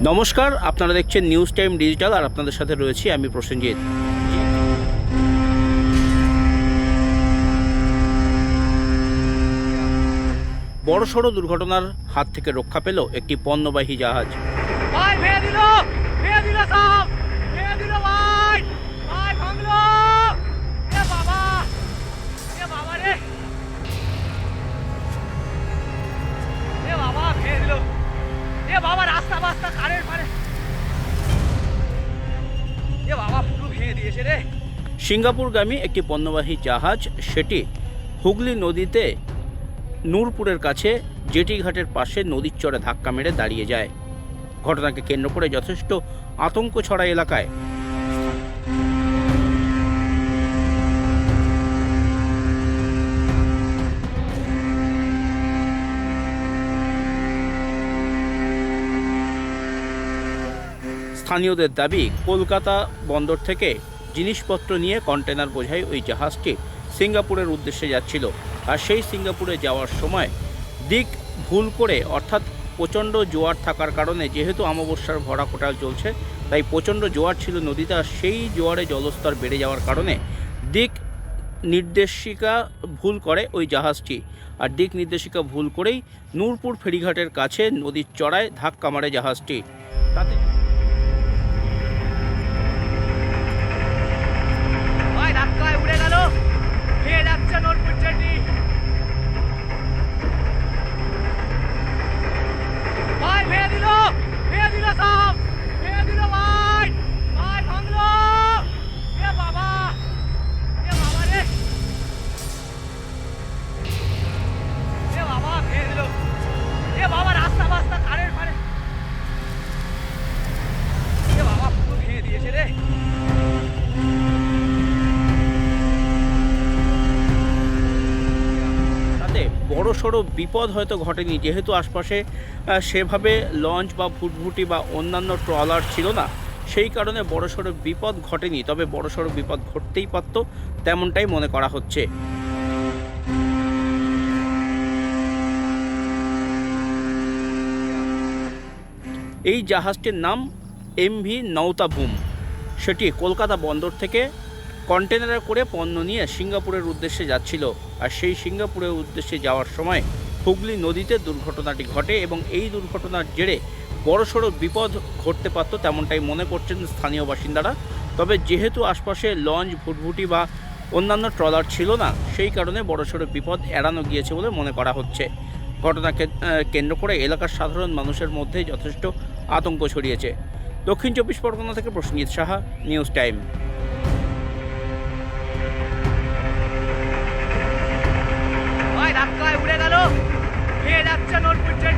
নমস্কার, আপনারা দেখছেন নিউজ টাইম ডিজিটাল আর আপনাদের সাথে রয়েছি আমি প্রসেনজিৎ। বড়সড় দুর্ঘটনার হাত থেকে রক্ষা পেল একটি পণ্যবাহী জাহাজ। ভাই ভেঙে দিল সব ভেঙে দিল ভাই ভাই ভাঙলো। এ বাবা রে এ বাবা ভেঙে দিল। এ বাবা রাস্তা বাস্তা কারের পারে এ বাবা পুরো ভেঙে দিয়েছে রে। সিঙ্গাপুরগামী একটি পণ্যবাহী জাহাজ, সেটি হুগলি নদীতে নূরপুরের কাছে জেটি ঘাটের পাশে নদীর চরে ধাক্কা মেরে দাঁড়িয়ে যায়। ঘটনাকে কেন্দ্র করে যথেষ্ট আতঙ্ক ছড়ায় এলাকায়। স্থানীয়দের দাবি, কলকাতা বন্দর থেকে জিনিসপত্র নিয়ে কন্টেনার বোঝাই ওই জাহাজটি সিঙ্গাপুরের উদ্দেশ্যে যাচ্ছিল। আর সেই সিঙ্গাপুরে যাওয়ার সময় দিক ভুল করে, অর্থাৎ প্রচণ্ড জোয়ার থাকার কারণে, যেহেতু অমাবস্যার ভরা কোটাল চলছে তাই প্রচণ্ড জোয়ার ছিল নদীতে। আর সেই জোয়ারে জলস্তর বেড়ে যাওয়ার কারণে দিক নির্দেশিকা ভুল করে ওই জাহাজটি। আর দিক নির্দেশিকা ভুল করেই নূরপুর ফেরিঘাটের কাছে নদীর চড়ায় ধাক্কা মারে জাহাজটি। তাতে ধাক্কায় উড়ে গেল, ভেঙে যাচ্ছে নূরপুর জেটি। ভাই ভেঙে দিল সব ভেঙে দিল ভাই ভাই ভাঙলো। এ বাবা রে এ বাবা ভেঙে দিল। এ বাবা রাস্তা বাস্তা কারের পারে এ বাবা পুরো ভেঙে দিয়েছে রে। বড়সড় বিপদ হয়তো ঘটেনি, যেহেতু আশপাশে সেভাবে লঞ্চ বা ফুটফুটি বা অন্যান্য ট্রলার ছিল না, সেই কারণে বড়সড় বিপদ ঘটেনি। তবে বড়সড় বিপদ ঘটতেই পারত, তেমনটাই মনে করা হচ্ছে। এই জাহাজটির নাম এমভি নৌতাভূম। সেটি কলকাতা বন্দর থেকে কন্টেনারে করে পণ্য নিয়ে সিঙ্গাপুরের উদ্দেশ্যে যাচ্ছিল। আর সেই সিঙ্গাপুরের উদ্দেশ্যে যাওয়ার সময় হুগলি নদীতে দুর্ঘটনাটি ঘটে এবং এই দুর্ঘটনার জেরে বড়সড় বিপদ ঘটতে পারত, তেমনটাই মনে করছেন স্থানীয় বাসিন্দারা। তবে যেহেতু আশপাশে লঞ্চ, ভুটভুটি বা অন্যান্য ট্রলার ছিল না, সেই কারণে বড়সড় বিপদ এড়ানো গিয়েছে বলে মনে করা হচ্ছে। ঘটনাকে কেন্দ্র করে এলাকার সাধারণ মানুষের মধ্যে যথেষ্ট আতঙ্ক ছড়িয়েছে। দক্ষিণ 24 পরগনা থেকে প্রসেনজিৎ সাহা, নিউজ টাইম। ধাক্কায় উড়ে গেল, ভেঙে যাচ্ছে নূরপুর জেটি।